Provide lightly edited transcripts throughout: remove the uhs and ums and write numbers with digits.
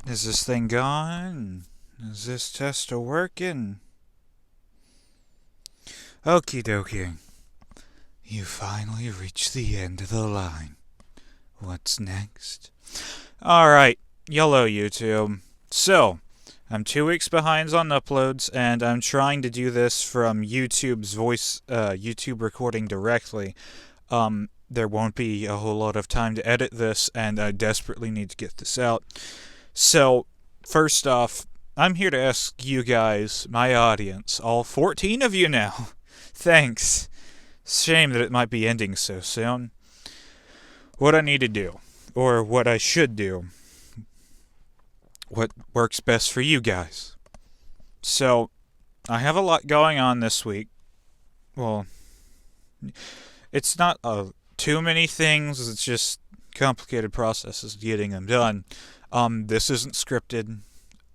Is this thing gone? Is this tester working? Okie dokie. You finally reached the end of the line. What's next? Alright, YOLO YouTube. So, I'm 2 weeks behind on uploads, and I'm trying to do this from YouTube's YouTube recording directly. There won't be a whole lot of time to edit this, and I desperately need to get this out. So, first off, I'm here to ask you guys, my audience, all 14 of you now. Thanks. Shame that it might be ending so soon. What I need to do, or what I should do. What works best for you guys. So, I have a lot going on this week. Well, it's not too many things, it's just complicated processes getting them done. This isn't scripted.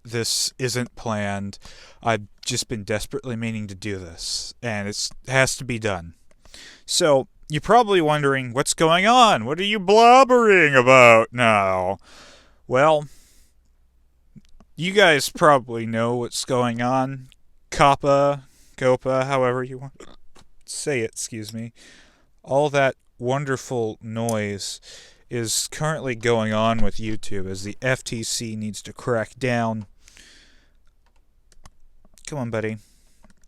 This isn't planned. I've just been desperately meaning to do this, and it has to be done. So, you're probably wondering, what's going on? What are you blobbering about now? Well, you guys probably know what's going on. Coppa, however you want to say it, excuse me. All that wonderful noise is currently going on with YouTube as the FTC needs to crack down. Come on, buddy.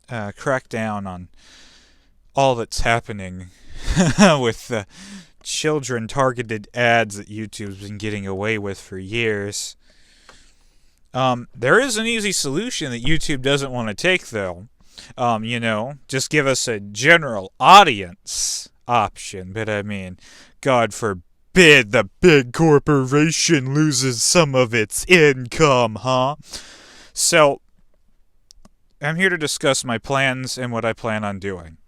Crack down on all that's happening with the children-targeted ads that YouTube's been getting away with for years. There is an easy solution that YouTube doesn't want to take, though. Just give us a general audience option. But I mean, God forbid the big corporation loses some of its income, huh? So, I'm here to discuss my plans and what I plan on doing.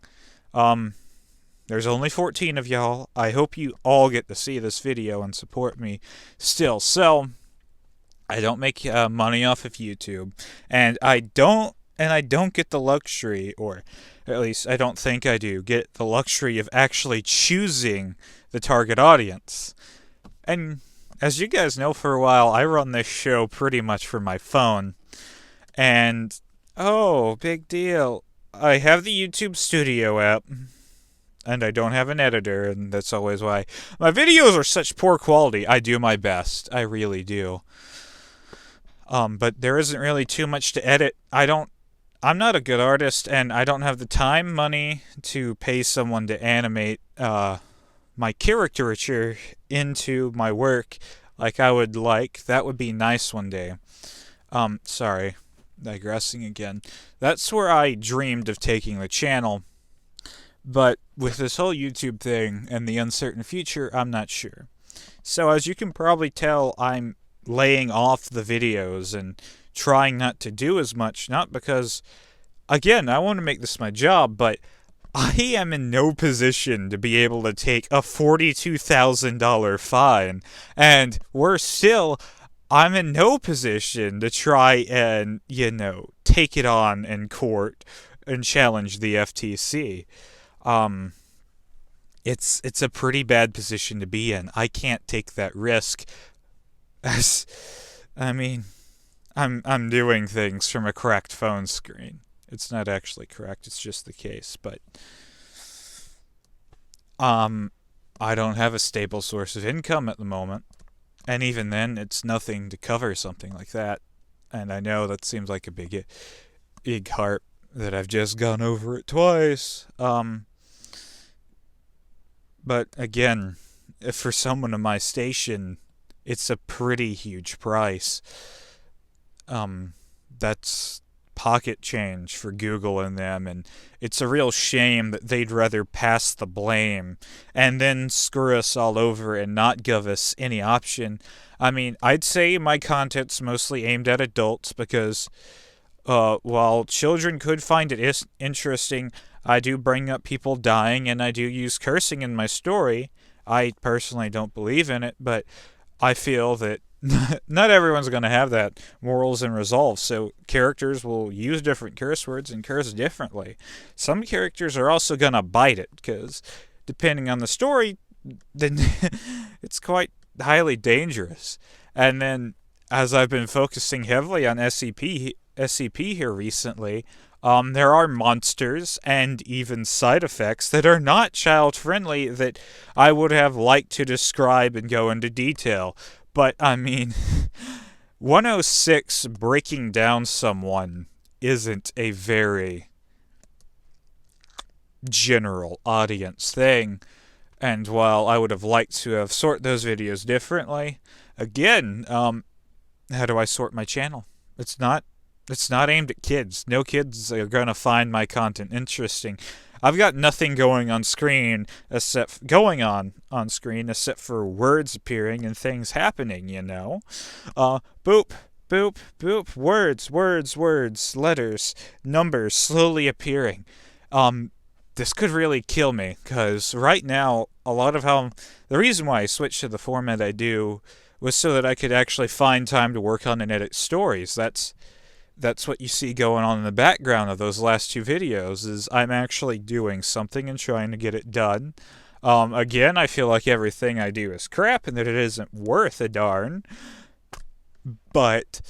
There's only 14 of y'all. I hope you all get to see this video and support me still. So, I don't make money off of YouTube, and I don't get the luxury, or at least I don't think I do, get the luxury of actually choosing the target audience. And as you guys know, for a while, I run this show pretty much from my phone. And, oh, big deal, I have the YouTube Studio app, and I don't have an editor, and that's always why my videos are such poor quality. I do my best. I really do. But there isn't really too much to edit. I'm not a good artist, and I don't have the time, money to pay someone to animate my caricature into my work like I would like. That would be nice one day. Sorry, digressing again. That's where I dreamed of taking the channel. But with this whole YouTube thing and the uncertain future, I'm not sure. So as you can probably tell, I'm laying off the videos and trying not to do as much, not because, again, I want to make this my job, but I am in no position to be able to take a $42,000 fine, and worse still, I'm in no position to try and, take it on in court and challenge the FTC. It's a pretty bad position to be in. I can't take that risk. I'm doing things from a cracked phone screen. It's not actually correct, it's just the case, but I don't have a stable source of income at the moment. And even then, it's nothing to cover something like that. And I know that seems like a big harp, that I've just gone over it twice. But again, for someone in my station, it's a pretty huge price. That's pocket change for Google and them, and it's a real shame that they'd rather pass the blame and then screw us all over and not give us any option. I mean, I'd say my content's mostly aimed at adults because while children could find it interesting, I do bring up people dying and I do use cursing in my story. I personally don't believe in it, but I feel that not everyone's going to have that morals and resolve, so characters will use different curse words and curse differently. Some characters are also going to bite it, because depending on the story, then it's quite highly dangerous. And then as I've been focusing heavily on SCP here recently, there are monsters and even side effects that are not child friendly that I would have liked to describe and go into detail. But I mean, 106 breaking down someone isn't a very general audience thing. And while I would have liked to have sort those videos differently, again, how do I sort my channel? It's not aimed at kids. No kids are gonna find my content interesting. I've got nothing going on screen except for words appearing and things happening, you know. Boop, boop, boop, words, letters, numbers slowly appearing. This could really kill me, because right now, the reason why I switched to the format I do was so that I could actually find time to work on and edit stories. That's what you see going on in the background of those last two videos, is I'm actually doing something and trying to get it done. Again, I feel like everything I do is crap and that it isn't worth a darn. But,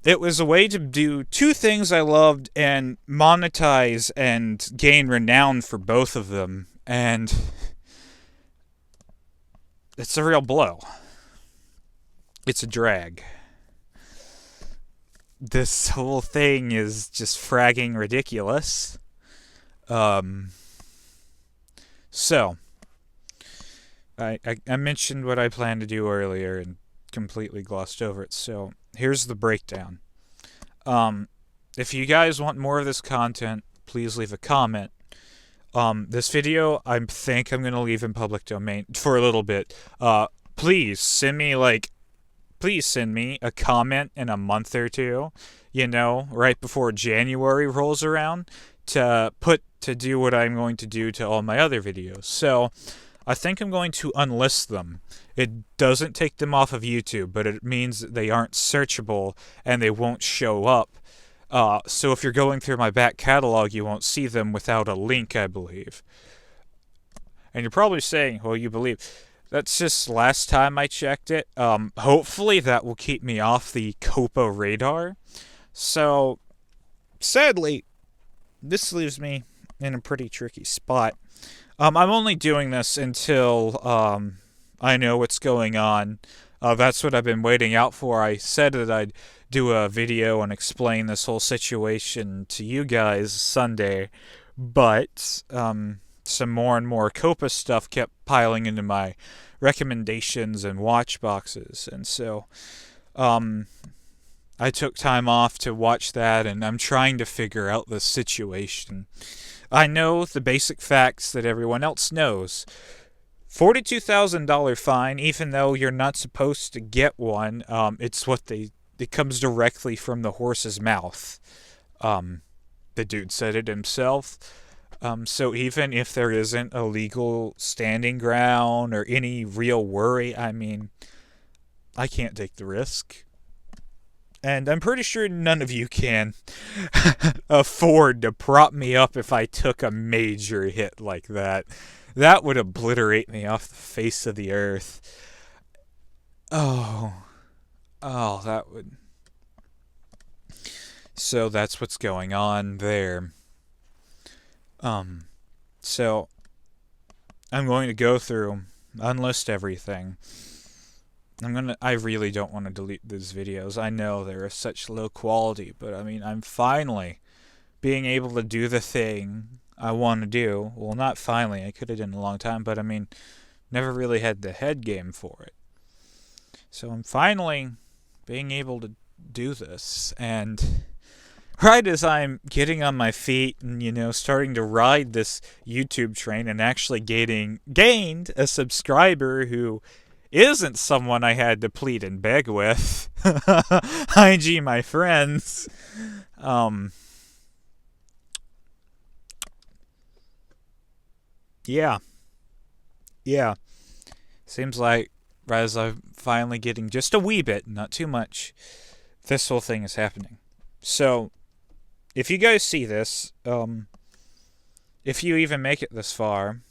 it was a way to do two things I loved and monetize and gain renown for both of them. And it's a real blow. It's a drag. This whole thing is just fragging ridiculous. So, I mentioned what I planned to do earlier and completely glossed over it. So, here's the breakdown. If you guys want more of this content, please leave a comment. This video, I think I'm going to leave in public domain for a little bit. Please send me a comment in a month or two, right before January rolls around, to do what I'm going to do to all my other videos. So, I think I'm going to unlist them. It doesn't take them off of YouTube, but it means that they aren't searchable and they won't show up. So if you're going through my back catalog, you won't see them without a link, I believe. And you're probably saying, well, you believe. That's just last time I checked it. Hopefully that will keep me off the Coppa radar. So, sadly, this leaves me in a pretty tricky spot. I'm only doing this until I know what's going on. That's what I've been waiting out for. I said that I'd do a video and explain this whole situation to you guys Sunday, but some more and more Coppa stuff kept piling into my recommendations and watch boxes, and so I took time off to watch that, and I'm trying to figure out the situation. I know the basic facts that everyone else knows. $42,000 fine, even though you're not supposed to get one. It comes directly from the horse's mouth. The dude said it himself. So even if there isn't a legal standing ground or any real worry, I mean, I can't take the risk. And I'm pretty sure none of you can afford to prop me up if I took a major hit like that. That would obliterate me off the face of the earth. Oh, that would. So that's what's going on there. So I'm going to go through, unlist everything. I really don't want to delete these videos. I know they're of such low quality, but I mean, I'm finally being able to do the thing I want to do. Well, not finally, I could have done it a long time, but I mean, never really had the head game for it. So I'm finally being able to do this, and right as I'm getting on my feet and, starting to ride this YouTube train and actually gained a subscriber who isn't someone I had to plead and beg with. IG, my friends. Yeah. Seems like as I'm finally getting just a wee bit, not too much, this whole thing is happening. So, if you guys see this, if you even make it this far,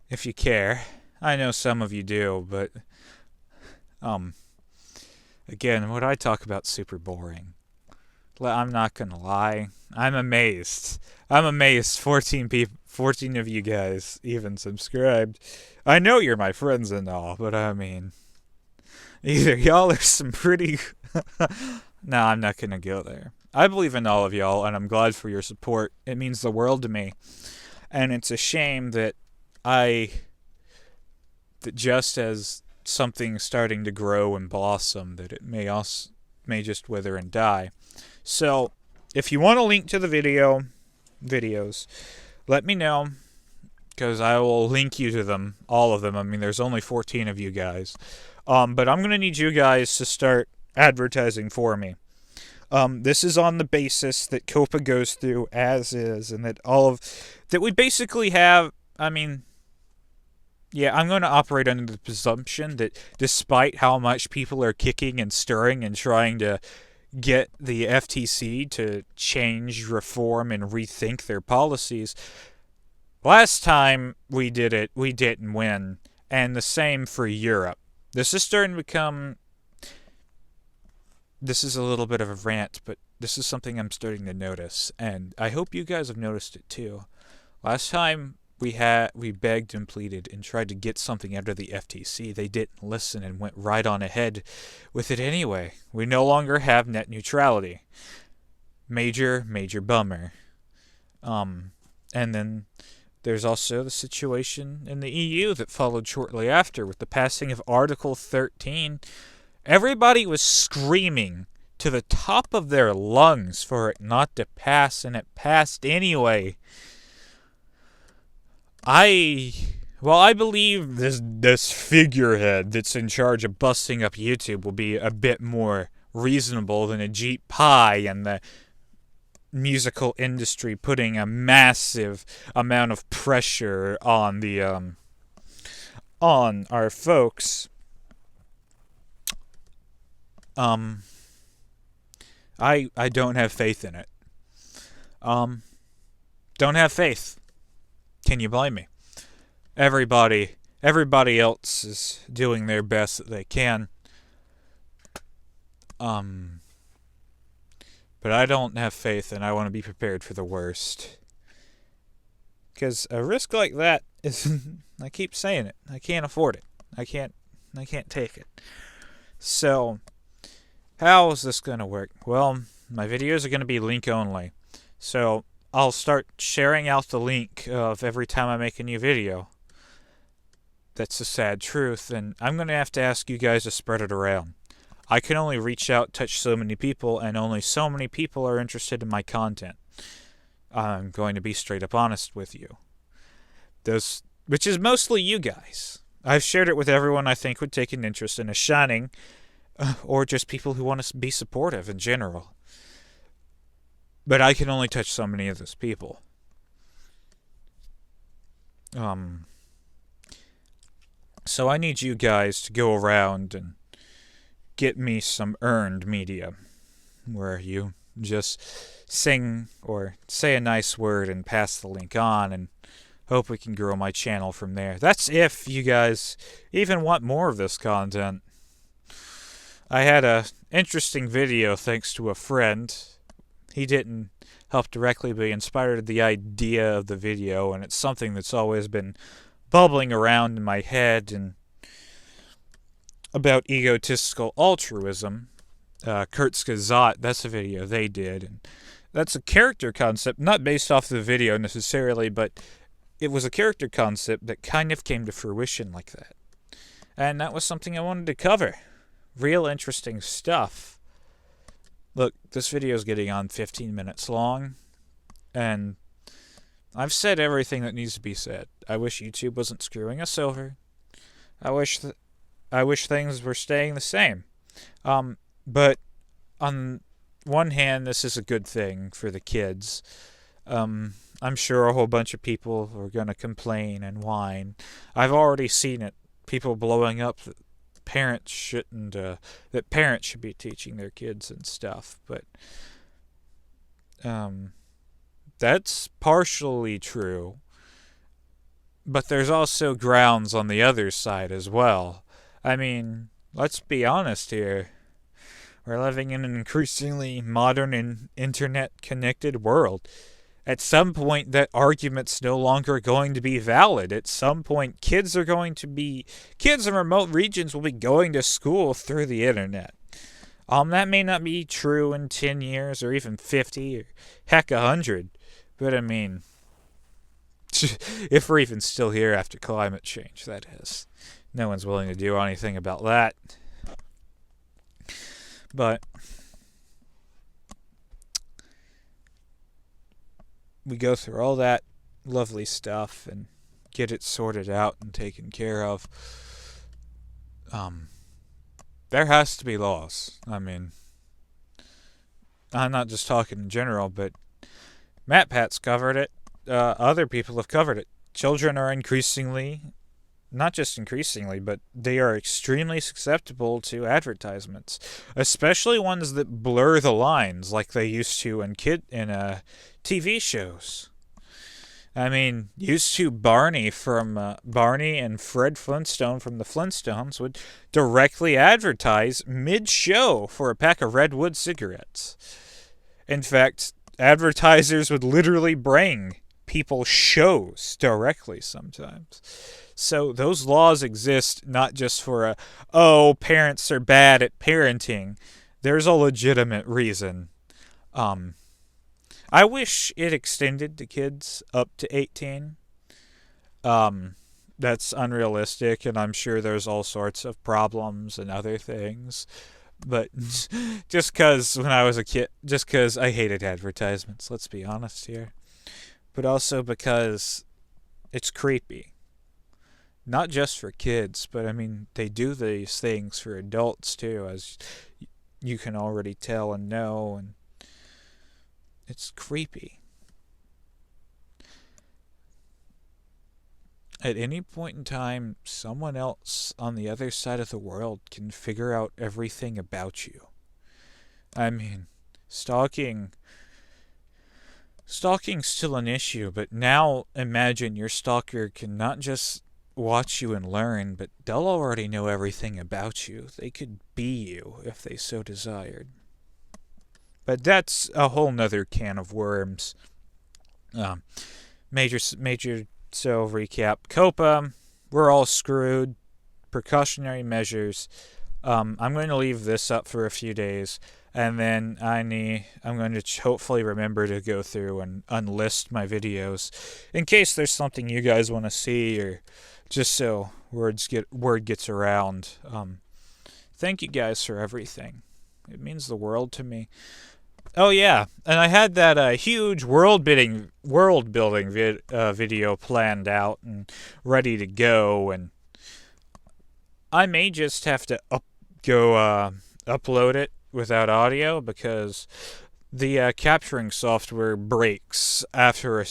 if you care, I know some of you do, but Um, Again, what I talk about super boring. I'm not gonna lie. I'm amazed. I'm amazed. 14 of you guys even subscribed. I know you're my friends and all, but I mean, either y'all are some pretty. No, I'm not gonna go there. I believe in all of y'all, and I'm glad for your support. It means the world to me, and it's a shame that I that just as something's starting to grow and blossom, that it may just wither and die. So, if you want a link to the videos, let me know, because I will link you to them, all of them. I mean, there's only 14 of you guys. But I'm gonna need you guys to start advertising for me. This is on the basis that Coppa goes through as is, and that we basically have. I mean, yeah, I'm going to operate under the presumption that despite how much people are kicking and stirring and trying to get the FTC to change, reform, and rethink their policies, last time we did it, we didn't win. And the same for Europe. This is starting to become. This is a little bit of a rant, but this is something I'm starting to notice, and I hope you guys have noticed it too. Last time we begged and pleaded and tried to get something out of the FTC. They didn't listen and went right on ahead with it anyway. We no longer have net neutrality. Major bummer. And then there's also the situation in the EU that followed shortly after with the passing of Article 13. Everybody was screaming to the top of their lungs for it not to pass, and it passed anyway. I believe this figurehead that's in charge of busting up YouTube will be a bit more reasonable than Ajit Pai and the musical industry putting a massive amount of pressure on the on our folks. I don't have faith in it. Don't have faith. Can you blame me? Everybody else is doing their best that they can. But I don't have faith, and I want to be prepared for the worst. Because a risk like that is, I keep saying it, I can't afford it. I can't take it. So, how is this going to work? Well, my videos are going to be link only. So, I'll start sharing out the link of every time I make a new video. That's the sad truth, and I'm going to have to ask you guys to spread it around. I can only reach out, touch so many people, and only so many people are interested in my content. I'm going to be straight up honest with you. Which is mostly you guys. I've shared it with everyone I think would take an interest in a shining, or just people who want to be supportive in general. But I can only touch so many of those people. So I need you guys to go around and get me some earned media, where you just sing or say a nice word and pass the link on, and hope we can grow my channel from there. That's if you guys even want more of this content. I had a interesting video thanks to a friend. He didn't help directly, but he inspired the idea of the video, and it's something that's always been bubbling around in my head, and about egotistical altruism. Kurzgesagt, that's a video they did, and that's a character concept, not based off the video necessarily, but it was a character concept that kind of came to fruition like that. And that was something I wanted to cover. Real interesting stuff. Look, this video is getting on 15 minutes long, and I've said everything that needs to be said. I wish YouTube wasn't screwing us over. I wish things were staying the same. But on one hand, this is a good thing for the kids. I'm sure a whole bunch of people are going to complain and whine. I've already seen it. People blowing up that parents should be teaching their kids and stuff. But that's partially true. But there's also grounds on the other side as well. I mean, let's be honest here. We're living in an increasingly modern and internet-connected world. At some point, that argument's no longer going to be valid. At some point, kids in remote regions will be going to school through the internet. That may not be true in 10 years or even 50 or heck 100. But I mean, if we're even still here after climate change, that is. No one's willing to do anything about that. But we go through all that lovely stuff and get it sorted out and taken care of. There has to be laws. I mean, I'm not just talking in general, but MatPat's covered it. Other people have covered it. Children are not just increasingly, but they are extremely susceptible to advertisements, especially ones that blur the lines like they used to in TV shows. I mean, used to Barney and Fred Flintstone from the Flintstones would directly advertise mid-show for a pack of Redwood cigarettes. In fact, advertisers would literally bring people shows directly sometimes. So those laws exist not just for parents are bad at parenting. There's a legitimate reason. I wish it extended to kids up to 18. That's unrealistic, and I'm sure there's all sorts of problems and other things. But just because when I was a kid, just because I hated advertisements, let's be honest here. But also because it's creepy. Not just for kids, but I mean, they do these things for adults too, as you can already tell and know, and it's creepy. At any point in time, someone else on the other side of the world can figure out everything about you. I mean, stalking's still an issue, but now imagine your stalker can not just watch you and learn, but they'll already know everything about you. They could be you if they so desired. But that's a whole nother can of worms. Major. So recap: Coppa, we're all screwed. Precautionary measures. I'm going to leave this up for a few days, and then I'm going to hopefully remember to go through and unlist my videos in case there's something you guys want to see, or just so word gets around. Thank you guys for everything. It means the world to me. Oh yeah, and I had that huge world building video planned out and ready to go, and I may just have to upload it without audio because the capturing software breaks after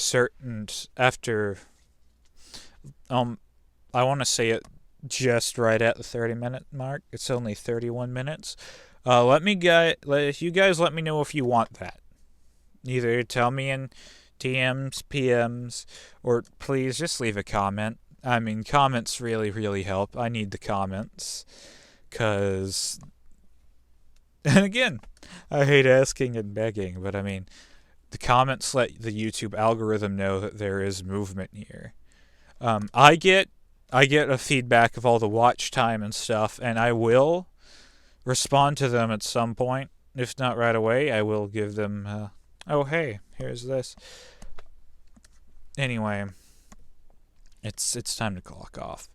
I want to say it just right at the 30-minute mark. It's only 31 minutes. You guys let me know if you want that. Either tell me in DMs, PMs, or please just leave a comment. I mean, comments really, really help. I need the comments. And again, I hate asking and begging, but I mean, the comments let the YouTube algorithm know that there is movement here. I get a feedback of all the watch time and stuff, and I will respond to them at some point. If not right away, I will give them, oh hey, here's this. Anyway, it's time to clock off.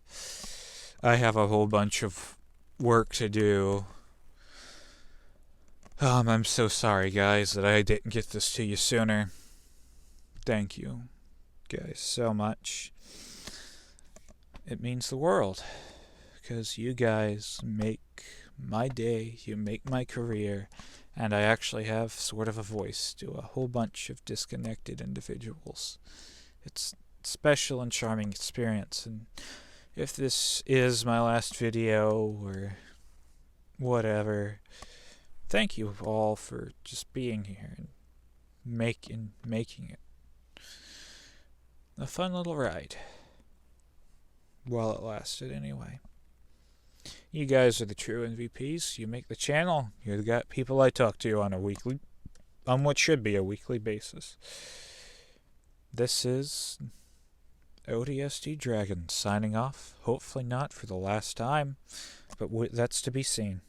I have a whole bunch of work to do. I'm so sorry, guys, that I didn't get this to you sooner. Thank you, guys, so much. It means the world, because you guys make my day, you make my career, and I actually have sort of a voice to a whole bunch of disconnected individuals. It's a special and charming experience, and if this is my last video or whatever, thank you all for just being here and making it a fun little ride. While it lasted, anyway. You guys are the true MVPs. You make the channel. You're the people I talk to on what should be a weekly basis. This is ODST Dragon signing off. Hopefully not for the last time, but that's to be seen.